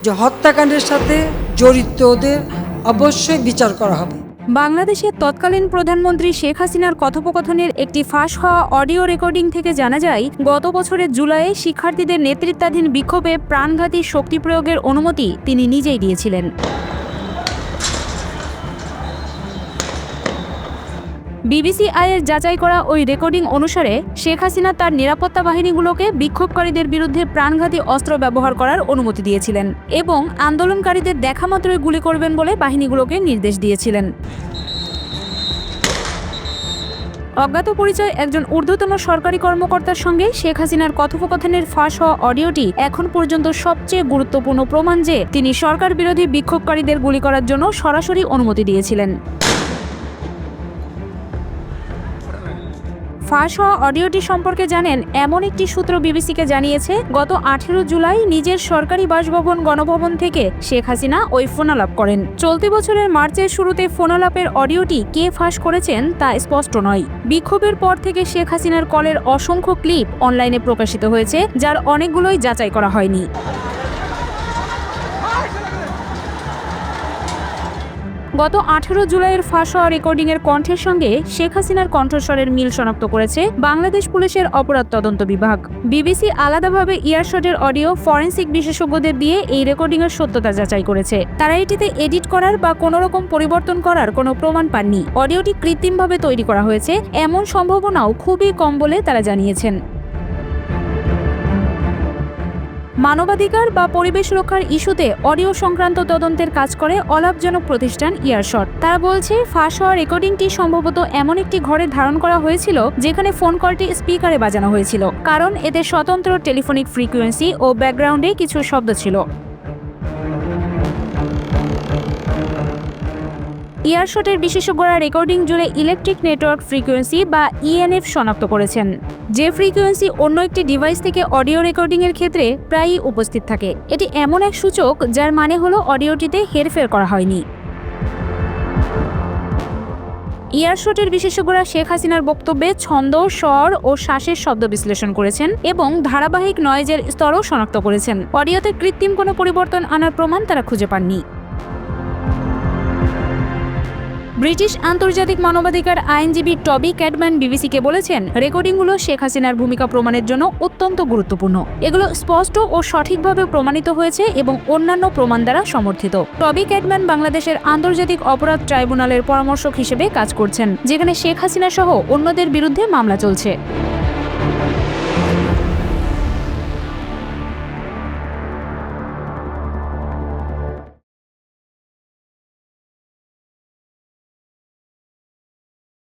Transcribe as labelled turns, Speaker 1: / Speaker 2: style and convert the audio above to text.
Speaker 1: যে হত্যাকাণ্ডের সাথে জড়িতদের অবশ্যই বিচার করা হবে।
Speaker 2: বাংলাদেশের তৎকালীন প্রধানমন্ত্রী শেখ হাসিনার কথোপকথনের একটি ফাঁস হওয়া অডিও রেকর্ডিং থেকে জানা যায়, গত বছরের জুলাইয়ে শিক্ষার্থীদের নেতৃত্বাধীন বিক্ষোভে প্রাণঘাতী শক্তি প্রয়োগের অনুমতি তিনি নিজেই দিয়েছিলেন। বিবিসি আইয়ের যাচাই করা ওই রেকর্ডিং অনুসারে শেখ হাসিনা তার নিরাপত্তা বাহিনীগুলোকে বিক্ষোভকারীদের বিরুদ্ধে প্রাণঘাতী অস্ত্র ব্যবহার করার অনুমতি দিয়েছিলেন এবং আন্দোলনকারীদের দেখামাত্রই গুলি করবেন বলে বাহিনীগুলোকে নির্দেশ দিয়েছিলেন। অজ্ঞাত পরিচয় একজন ঊর্ধ্বতন সরকারি কর্মকর্তার সঙ্গে শেখ হাসিনার কথোপকথনের ফাঁস হওয়া অডিওটি এখন পর্যন্ত সবচেয়ে গুরুত্বপূর্ণ প্রমাণ যে তিনি সরকার বিরোধী বিক্ষোভকারীদের গুলি করার জন্য সরাসরি অনুমতি দিয়েছিলেন। ফাঁস হওয়া অডিওটি সম্পর্কে জানেন এমন একটি সূত্র বিবিসিকে জানিয়েছে, গত 18 জুলাই নিজের সরকারি বাসভবন গণভবন থেকে শেখ হাসিনা ওই ফোনালাপ করেন। চলতি বছরের মার্চের শুরুতে ফোনালাপের অডিওটি কে ফাঁস করেছেন তা স্পষ্ট নয়। বিক্ষোভের পর থেকে শেখ হাসিনার কলের অসংখ্য ক্লিপ অনলাইনে প্রকাশিত হয়েছে, যার অনেকগুলোই যাচাই করা হয়নি। গত 18 জুলাইয়ের ফাঁস হওয়া রেকর্ডিংয়ের কণ্ঠের সঙ্গে শেখ হাসিনার কণ্ঠস্বরের মিল শনাক্ত করেছে বাংলাদেশ পুলিশের অপরাধ তদন্ত বিভাগ। বিবিসি আলাদাভাবে ইয়ারশটের অডিও ফরেনসিক বিশেষজ্ঞদের দিয়ে এই রেকর্ডিংয়ের সত্যতা যাচাই করেছে। তারা এটিতে এডিট করার বা কোনো রকম পরিবর্তন করার কোনো প্রমাণ পাননি। অডিওটি কৃত্রিমভাবে তৈরি করা হয়েছে এমন সম্ভাবনাও খুবই কম বলে তারা জানিয়েছেন। মানবাধিকার বা পরিবেশ রক্ষার ইস্যুতে অডিও সংক্রান্ত তদন্তের কাজ করে অলাভজনক প্রতিষ্ঠান ইয়ারশট। তারা বলছে, ফাঁস হওয়া রেকর্ডিংটি সম্ভবত এমন একটি ঘরে ধারণ করা হয়েছিল যেখানে ফোন কলটি স্পিকারে বাজানো হয়েছিল, কারণ এতে স্বতন্ত্র টেলিফোনিক ফ্রিকোয়েন্সি ও ব্যাকগ্রাউন্ডে কিছু শব্দ ছিল। ইয়ারশটের বিশেষজ্ঞরা রেকর্ডিং জুড়ে ইলেকট্রিক নেটওয়ার্ক ফ্রিকোয়েন্সি বা ইএনএফ শনাক্ত করেছেন, যে ফ্রিকোয়েন্সি অন্য একটি ডিভাইস থেকে অডিও রেকর্ডিংয়ের ক্ষেত্রে প্রায়ই উপস্থিত থাকে। এটি এমন এক সূচক যার মানে হলো অডিওটিতে হেরফের করা হয়নি। ইয়ারশটের বিশেষজ্ঞরা শেখ হাসিনার বক্তব্যে ছন্দ, স্বর ও শ্বাসের শব্দ বিশ্লেষণ করেছেন এবং ধারাবাহিক নয়েজের স্তরও শনাক্ত করেছেন। অডিওতে কৃত্রিম কোনো পরিবর্তন আনার প্রমাণ তারা খুঁজে পাননি। ব্রিটিশ আন্তর্জাতিক মানবাধিকার আইনজীবী টবি ক্যাডম্যান বিবিসিকে বলেছেন, রেকর্ডিংগুলো শেখ হাসিনার ভূমিকা প্রমাণের জন্য অত্যন্ত গুরুত্বপূর্ণ। এগুলো স্পষ্ট ও সঠিকভাবে প্রমাণিত হয়েছে এবং অন্যান্য প্রমাণ দ্বারা সমর্থিত। টবি ক্যাডম্যান বাংলাদেশের আন্তর্জাতিক অপরাধ ট্রাইব্যুনালের পরামর্শক হিসেবে কাজ করছেন, যেখানে শেখ হাসিনা সহ অন্যদের বিরুদ্ধে মামলা চলছে।